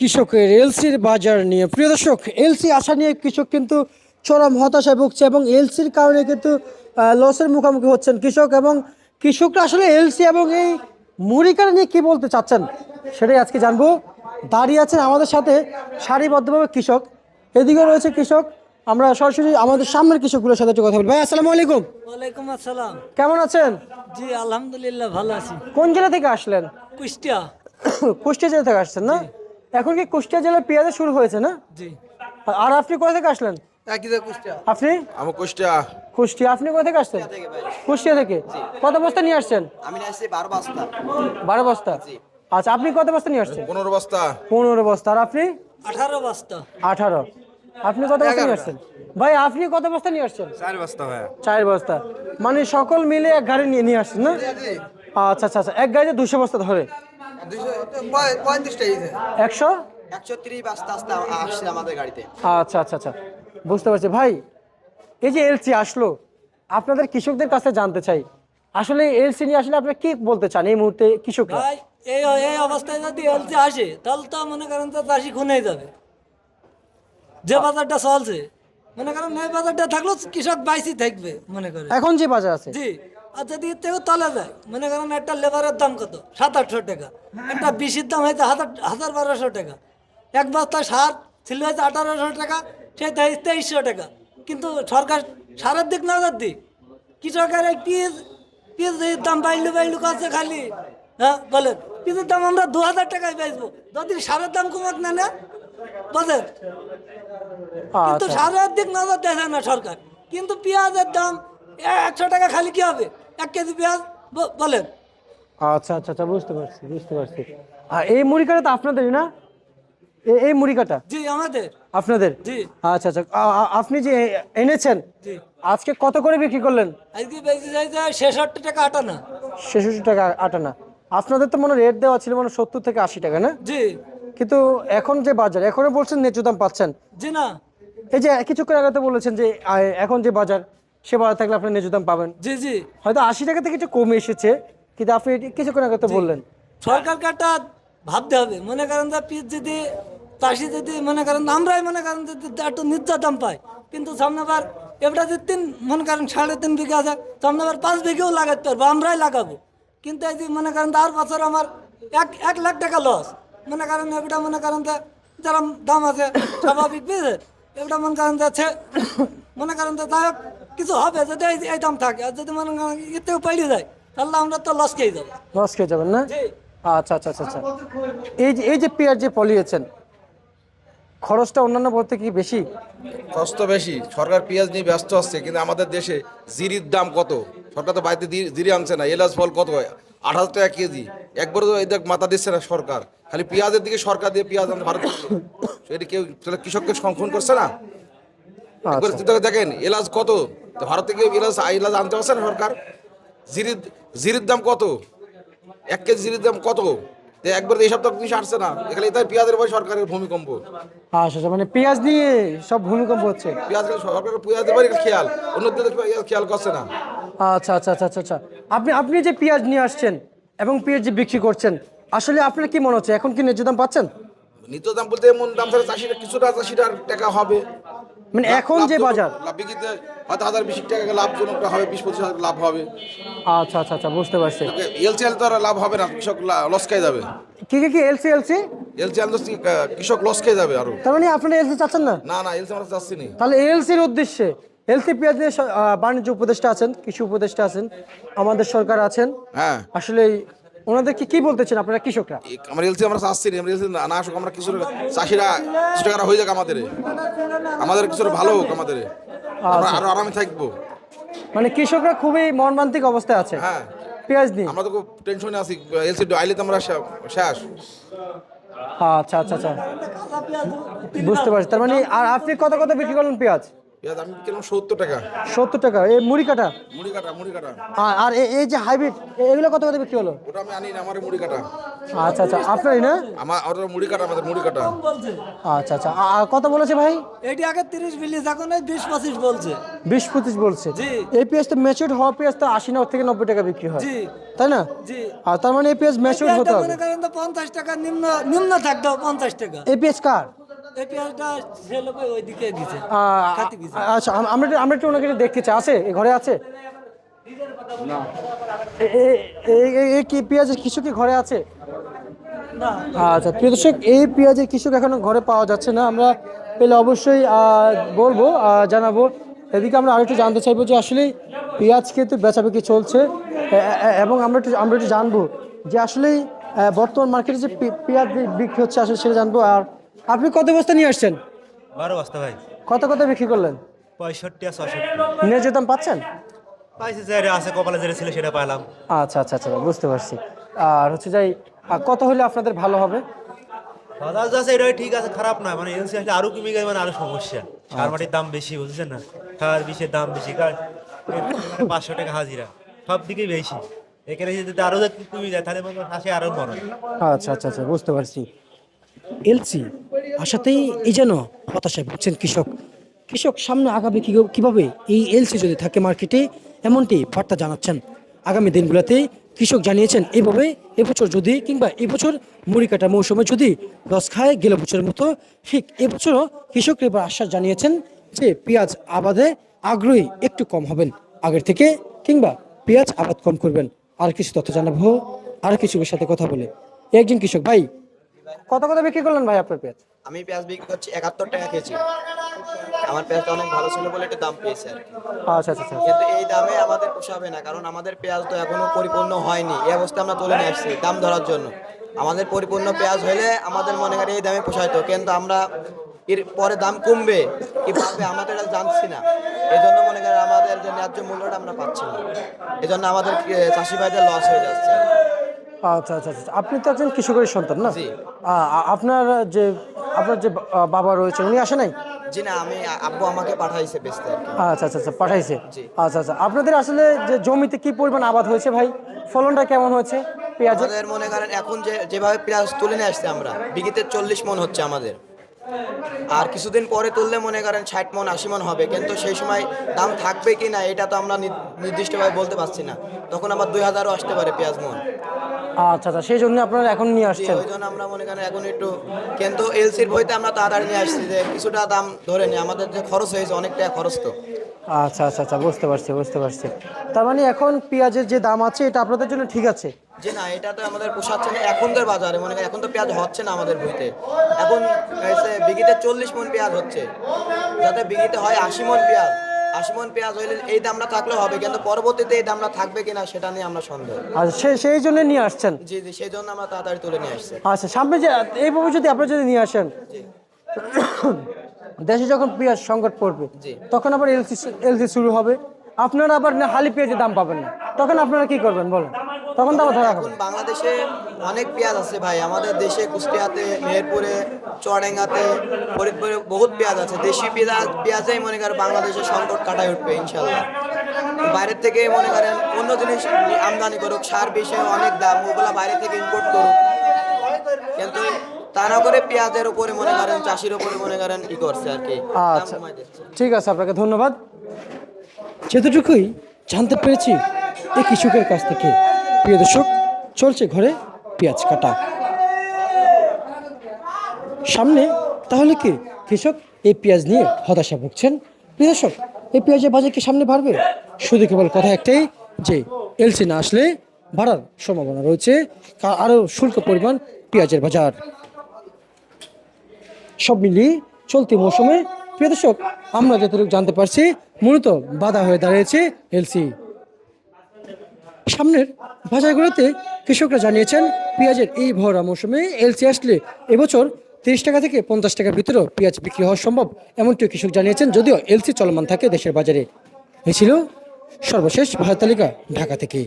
কৃষকের এলসির বাজার নিয়ে প্রিয় দর্শক, এলসি আসা নিয়ে কৃষক কিন্তু চরম হতাশায় ভুগছে এবং এলসির কারণে কিন্তু লসের মুখোমুখি হচ্ছেন কৃষক। এবং কৃষকরা আসলে এলসি এবং এই মুড়িকাটা নিয়ে কি বলতে চাচ্ছেন সেটাই আজকে জানবো। দাঁড়িয়ে আছেন আমাদের সাথে সারিবদ্ধভাবে কৃষক, এদিকে রয়েছে কৃষক। আমরা সরাসরি আমাদের সামনের কৃষকগুলোর সাথে একটু কথা বলবো। ভাই আসসালামু আলাইকুম, ওয়ালাইকুম আসসালাম। কেমন আছেন? জি আলহামদুলিল্লাহ ভালো আছি। কোন জেলা থেকে আসলেন? কুষ্টিয়া। কুষ্টিয়া জেলা থেকে আসছেন না? এখন কি কুষ্টিয়া জেলার পেঁয়াজের শুরু হয়েছে না? জি আর আপনি কোথা থেকে আসলেন? আপনি আমি কুষ্টিয়া। কুষ্টিয়া, আপনি কোথা থেকে আসছেন? কুষ্টিয়া থেকে। কত বস্তা নিয়ে আসছেন? আমি নিয়ে আসছি 12 বস্তা। 12 বস্তা। আচ্ছা, আপনি কত বস্তা নিয়ে আসছেন? 15 বস্তা। 15 বস্তা। আর আপনি? 18 বস্তা। 18। আপনি কত বস্তা নিয়ে আসছেন? ভাই আপনি কত বস্তা নিয়ে আসছেন? 4 বস্তা ভাই। 4 বস্তা। মানে সকল মিলে এক গাড়ি নিয়ে আসছেন না? আচ্ছা আচ্ছা আচ্ছা, এক গাড়িতে 200 বস্তা ধরে 235 টা 100। 130 বস্তা আসছে আমাদের গাড়িতে। আচ্ছা আচ্ছা আচ্ছা, বুঝতে পারছি। ভাই এই যে এলসি আসলো, আপনাদের কৃষকদের কাছে জানতে চাই আসলে এলসি নিয়ে আসলে আপনারা কি বলতে চান এই মুহূর্তে কৃষকরা? ভাই এই এই অবস্থায় যদি এলসি আসে তাহলে তো মনে করেন তো চাষি খুনে যাবে। যে বাজারটা চলছে মনে করেন এই বাজারটা থাকলেও কৃষক বাইসি থাকবে মনে করেন। এখন যে বাজার আছে, জি। আর যদি এর থেকেও তলে যায় মনে করেন একটা লেবারের দাম কত 700-800 টাকা, একটা বিশির দাম হয়েছে 1000-1200 টাকা, এক বস্তা সার ছিল হয়েছে 1800 টাকা, সেই 2300 টাকা। কিন্তু সরকার সারের দিক নজর দিই, কৃষকের এই পিঁয়াজের দাম বাইলু কাছে খালি। হ্যাঁ বলেন, পিঁয়াজের দাম আমরা 2000 টাকায় বেচবো যদি সারের দাম কমাক না না বলেন। কিন্তু আচ্ছা সারের দিক নজর দেখে না সরকার, কিন্তু পেঁয়াজের দাম 100 টাকা খালি কি হবে 1 কেজি পেঁয়াজ বলেন। আচ্ছা আচ্ছা আচ্ছা, বুঝতে পারছি বুঝতে পারছি। আর এই মুড়িকাটা তো আপনাদেরই না? এই মুড়িকাটা জি আমাদের। আপনাদের? জি আচ্ছা আচ্ছা, আপনি যে এনেছেন জি আজকে কত করে বিক্রি করলেন? আজকে বেশি যাইছে 66 টাকা আটা না। 66 টাকা আটানা। আপনাদের তো মনে রেট দেওয়া ছিল মানে 70 থেকে 80 টাকা না? জি কিন্তু এখন যে বাজার, এখনো বলছেন ন্যায্য দাম পাচ্ছেন। জি না। এই যে কিছুক্ষণ আগে তো বলেছেন যে এখন যে বাজার সে বাজার থাকলে আপনি ন্যায্য দাম পাবেন। জি জি হয়তো 80 টাকা থেকে একটু কমে এসেছে, কিন্তু আপনি কিছুক্ষণ আগে তো বললেন। সরকারকে একটা ভাবতে হবে মনে করেন যে পিস যদি চাষি যদি মনে করেন আমরাই মনে করেন যদি একটু ন্যায্য দাম পাই, কিন্তু সামনে বার এবার যদি মনে করেন 3.5 বিঘা আছে, সামনে বার 5 বিঘেও লাগাতে পারবো, আমরাই লাগাবো। কিন্তু এই যে মনে করেন আর বছর আমার 1 লাখ টাকা লস মনে করেন, এটা মনে করেন যে যারা দাম আছে স্বাভাবিক বুঝে এটা মনে করেন যাচ্ছে মনে করেন যে যাই হোক কিছু হবে যদি এই দাম থাকে, আর যদি মনে করেন এতেও পেরিয়ে যায় তাহলে আমরা তো লস খেয়ে যাবো। লস খেয়ে যাবেন না? জি আচ্ছা আচ্ছা আচ্ছা আচ্ছা। এই যে পেঁয়াজ যে ফলিয়েছেন, খরচটা অন্যান্য বলতে কি বেশি? কষ্ট বেশি। সরকার পেঁয়াজ নিয়ে ব্যস্ত হচ্ছে, কিন্তু আমাদের দেশে জিরির দাম কত? সরকার তো বাড়িতে জিরি আনছে না। এলাচ ফল কত হয়? 8,000 টাকা কেজি। একবারও তো এদের মাথা দিচ্ছে না সরকার। খালি পেঁয়াজের দিকে সরকার দিয়ে পেঁয়াজ আনতে ভারত থেকে। এটা কেউ তাহলে কৃষককে সংরক্ষণ করছে না? একবার আচ্ছা চিন্তা করে দেখেন এলাচ কত, তো ভারত থেকে এলাচ আনতে পারছে না সরকার। জিরির জিরির দাম কত? 1 কেজি জিরির দাম কত? তো একবার এই সপ্তাহ জিনিস আসছে না, এখানে তাই পেঁয়াজের উপর সরকারের ভূমিকম্প। আচ্ছা আচ্ছা, মানে পেঁয়াজ নিয়ে সব ভূমিকম্প হচ্ছে। পেঁয়াজ সরকারের পেঁয়াজের বাড়ি খেয়াল, অন্য দিকে খেয়াল করছে না। আচ্ছা আচ্ছা আচ্ছা আচ্ছা আচ্ছা। আপনি যে পেঁয়াজ নিয়ে আসছেন এবং পেঁয়াজ যে বিক্রি করছেন, আসলে আপনার কি মনে হচ্ছে এখন কি ন্যায্য দাম পাচ্ছেন? নিত্য দাম বলতে এমন দাম ছাড়া চাষিরা কিছুটা চাষিটার টাকা হবে। মানে এখন যে বাজার। লাভ বিক্রিতে হয়তো 1,000-20 টাকা লাভজনকটা হবে, 20-25 হাজার লাভ হবে। আচ্ছা আচ্ছা আচ্ছা, বুঝতে পারছি। এলসিএল তো আর লাভ হবে না, কৃষক লস খেয়ে যাবে। কি এলসি এলসি? এলসিএল তো কৃষক লস খেয়ে যাবে আরো। তার মানে আপনারা এলসি চাচ্ছেন না? না না, এলসি আমরা চাচ্ছি না। তাহলে এলসির উদ্দেশ্যে এলসি পেঁয়াজ নিয়ে বাণিজ্য উপদেষ্টা আছেন, কৃষি উপদেষ্টা আছেন, আমাদের সরকার আছেন। হ্যাঁ, আসলে ওনাদেরকে কি বলতেছেন আপনারা কৃষকরা? আমরা এলসি আমরা চাচ্ছি না। আমরা এলসি না আসুক, আমরা কিছু চাষিরা কিছু টাকা হয়ে যাক, আমাদের কিছু ভালো হোক, আমাদের আমরা আরো আরামে থাকবো। মানে কৃষকরা খুবই মর্মান্তিক অবস্থায় আছে হ্যাঁ, পেঁয়াজ নিয়ে। আমরা তো খুব টেনশনে আছি। এলসি আইলে তো আমরা শেষ। আচ্ছা আচ্ছা আচ্ছা, বুঝতে পারছি। তার মানে আর আপনি কত বিক্রি করলেন পেঁয়াজ? পেঁয়াজ আমি কিনলাম 70 টাকা। 70 টাকা। এই মুড়ি কাটা মুড়ি কাটা আর এই যে হাইব্রিড এগুলো কত করে বিক্রি হলো? ওটা আমি আনি না, আমার মুড়ি কাটা। আচ্ছা আচ্ছা, আপনারই না? আমার ওটা মুড়ি কাটা, আমাদের মুড়ি কাটা। কম বলছে আচ্ছা আচ্ছা, আর কত বলেছে ভাই? এটি আগে 30-40, এখন এই 20-25 বলছে। 20-25 বলছে। জি। এই পেঁয়াজ তো ম্যাচিউরড হওয়া পেঁয়াজ তো 80 থেকে 90 টাকা বিক্রি হয়, জি তাই না? জি। আর তার মানে এই পেঁয়াজ ম্যাচিউরড হতে হবে। মনে করেন তো 50 টাকা নিম্ন থাকতো, 50 টাকা। এই পেঁয়াজ কার? এই পেঁয়াজটা সে লোক ওইদিকে গেছে, আহ, খাতে গেছে। আচ্ছা, আমরা একটু ওনাকে একটু দেখতে চাই। আছে এই ঘরে আছে? এই কি পেঁয়াজের কিছু কি ঘরে আছে? না আচ্ছা প্রিয় দর্শক, এই পেঁয়াজের কৃষক এখনো ঘরে পাওয়া যাচ্ছে না। আমরা পেলে অবশ্যই বলবো, জানাবো। এদিকে আমরা আরেকটু জানতে চাইবো যে আসলে পেঁয়াজ কিন্তু বেচাবেচি চলছে, এবং আমরা একটু জানবো যে আসলে বর্তমান মার্কেটে যে পেঁয়াজ বিক্রি হচ্ছে আসলে সেটা জানবো। আর আপনি কত বস্তা নিয়ে আসছেন? 12 বস্তা ভাই। কত বিক্রি করলেন? 65 আর 66 ন্যায্য দাম পাচ্ছেন? পাইছি, যেটা আছে কপালে যেটা ছিল সেটা পাইলাম। আচ্ছা আচ্ছা আচ্ছা, বুঝতে পারছি। আর হচ্ছে যাই, কত হলে আপনাদের ভালো হবে? বাজার যা আছে এটাই ঠিক আছে, খারাপ না। মানে এলসি আসলে আরো কমে গেলে মানে আরো সমস্যা। সার মাটির দাম বেশি, বুঝছেন না? সার বিষের দাম বেশি, কারণ 500 টাকা হাজিরা, সব দিকেই বেশি। এখানে যদি আরো যদি কমে যায় তাহলে মনে হয় আসে আরো বড়। আচ্ছা আচ্ছা আচ্ছা, বুঝতে পারছি। এলসি আসাতেই এই যেন হতাশায় ভুগছেন কৃষক সামনে আগামী কিভাবে এই এলসি যদি থাকে মার্কেটে, এমনটি বার্তা জানাচ্ছেন। আগামী দিনগুলোতে কৃষক জানিয়েছেন এভাবে এবছর যদি কিংবা এবছর মুড়ি কাটা মৌসুমে যদি লস খায় গেল বছরের মতো, ঠিক এবছরও কৃষক এবার আশ্বাস জানিয়েছেন যে পেঁয়াজ আবাদে আগ্রহী একটু কম হবেন আগের থেকে, কিংবা পেঁয়াজ আবাদ কম করবেন। আর কিছু তথ্য জানাবো আর কৃষকের সাথে কথা বলে। একজন কৃষক ভাই, কত বিক্রি করলেন ভাই আপনার পেঁয়াজ? আমি পেঁয়াজ বিক্রি করছি 71 টাকা কেজি। আমার পেঁয়াজটা অনেক ভালো ছিল বলে একটু দাম পেয়েছে আর কি। আচ্ছা আচ্ছা আচ্ছা। কিন্তু এই দামে আমাদের পোষাবে না, কারণ আমাদের পেঁয়াজ তো এখনো পরিপূর্ণ হয়নি। এই অবস্থা আমরা তুলে নিয়ে আসছি দাম ধরার জন্য। আমাদের পরিপূর্ণ পেঁয়াজ হলে আমাদের মনে করি এই দামে পোষাইতো, কিন্তু আমরা এর পরে দাম কমবে কি বাড়বে আমাদের এটা জানছি না। এই জন্য মনে করেন আমাদের যে ন্যায্য মূল্যটা আমরা পাচ্ছি না, এই জন্য আমাদের চাষি ভাইদের লস হয়ে যাচ্ছে। আচ্ছা আচ্ছা আচ্ছা, আপনি তো একজন কৃষকের সন্তান না? জি। আপনার যে বাবা রয়েছে উনি আসে নাই? জি না, আমি আব্বু আমাকে পাঠাইছে বেচতে আর কি। আচ্ছা আচ্ছা আচ্ছা, পাঠাইছে। জি। আচ্ছা আচ্ছা, আপনাদের আসলে যে জমিতে কি পরিমাণ আবাদ হয়েছে ভাই? ফলনটা কেমন হয়েছে পেঁয়াজের? আমাদের মনে করেন এখন যেভাবে পেঁয়াজ তুলে নিয়ে আসছে আমরা, বিঘিতে 40 মন হচ্ছে আমাদের। আর কিছুদিন পরে তুললে মনে করেন 60 মন 80 মন হবে, কিন্তু সেই সময় দাম থাকবে কি না এটা তো আমরা নির্দিষ্টভাবে বলতে পারছি না। তখন আবার 2000ও আসতে পারে পেঁয়াজ মন। আচ্ছা আচ্ছা, সেই জন্য আপনারা এখন নিয়ে জি, আসছেন। ওই জন্য আমরা মনে করেন এখন একটু, কিন্তু এলসির বইতে আমরা তাড়াতাড়ি নিয়ে আসছি যে কিছুটা দাম ধরে নিই, আমাদের যে খরচ হয়েছে অনেক টাকা খরচ তো। আচ্ছা আচ্ছা আচ্ছা, বুঝতে পারছি। তার মানে এখন পেঁয়াজের যে দাম আছে এটা আপনাদের জন্য ঠিক আছে? যে না, এটা তো আমাদের পোষাচ্ছে না এখনকার বাজারে। মনে করেন এখন তো পেঁয়াজ হচ্ছে না আমাদের বইতে। এখন হয়েছে বিঘিতে 40 মন পেঁয়াজ হচ্ছে, যাতে বিঘিতে হয় 80 মন পেঁয়াজ। 80 মন পেঁয়াজ হইলে এই দামটা থাকলে হবে, কিন্তু পরবর্তীতে এই দামটা থাকবে কিনা সেটা নিয়ে আমরা সন্দেহ। আর সেই জন্য নিয়ে আসছেন? জি জি, সেই জন্য আমরা তাড়াতাড়ি তুলে নিয়ে আসছি। আচ্ছা, সামনে যে এইভাবে যদি আপনারা যদি নিয়ে আসেন, জি দেশে যখন পেঁয়াজ সংকট পড়বে জি। তখন আবার এলসি শুরু হবে, আপনারা আবার না হালি পেঁয়াজের দাম পাবেন না, তখন আপনারা কি করবেন বলেন? তখন তো আবার ধরা এখন হবে। বাংলাদেশে অনেক পেঁয়াজ আছে ভাই, আমাদের দেশে কুষ্টিয়াতে, মেহেরপুরে, চুয়াডাঙ্গাতে, ফরিদপুরে বহুত পেঁয়াজ আছে। দেশি পেঁয়াজেই মনে করেন বাংলাদেশের সংকট কাটায় উঠবে ইনশাল্লাহ। বাইরের থেকে মনে করেন অন্য জিনিস আমদানি করুক, সার বিষয়ে অনেক দাম, ওগুলা বাইরে থেকে ইম্পোর্ট করুক, কিন্তু তা না করে পেঁয়াজের উপরে মনে করেন চাষির উপরে মনে করেন ই করছে আর কি, দাম আচ্ছা, কমায় দিচ্ছে। ঠিক আছে, আপনাকে ধন্যবাদ। যেতটুকুই জানতে পেরেছি এই কৃষকের কাছ থেকে, প্রিয় দর্শক, চলছে ঘরে পেঁয়াজ কাটা। সামনে তাহলে কি কৃষক এই পেঁয়াজ নিয়ে হতাশা ভুগছেন? প্রিয় দর্শক, এই পেঁয়াজের বাজার কি সামনে বাড়বে? শুধু কেবল কথা একটাই যে এলসি না আসলে বাড়ার সম্ভাবনা রয়েছে, আরও শুল্ক পরিমাণ পেঁয়াজের বাজার। সব মিলিয়ে চলতি মৌসুমে প্রিয় দর্শক আমরা যতটুকু জানতে পারছি মূলত বাধা হয়ে দাঁড়িয়েছে এলসি। সামনের বাজারগুলোতে কৃষকরা জানিয়েছেন পেঁয়াজের এই ভরা মৌসুমে এলসি আসলে এবছর 30 টাকা থেকে 50 টাকার ভিতরেও পেঁয়াজ বিক্রি হওয়া সম্ভব, এমনটিও কৃষক জানিয়েছেন, যদিও এলসি চলমান থাকে দেশের বাজারে। এই ছিল সর্বশেষ বাজার তালিকা ঢাকা থেকে।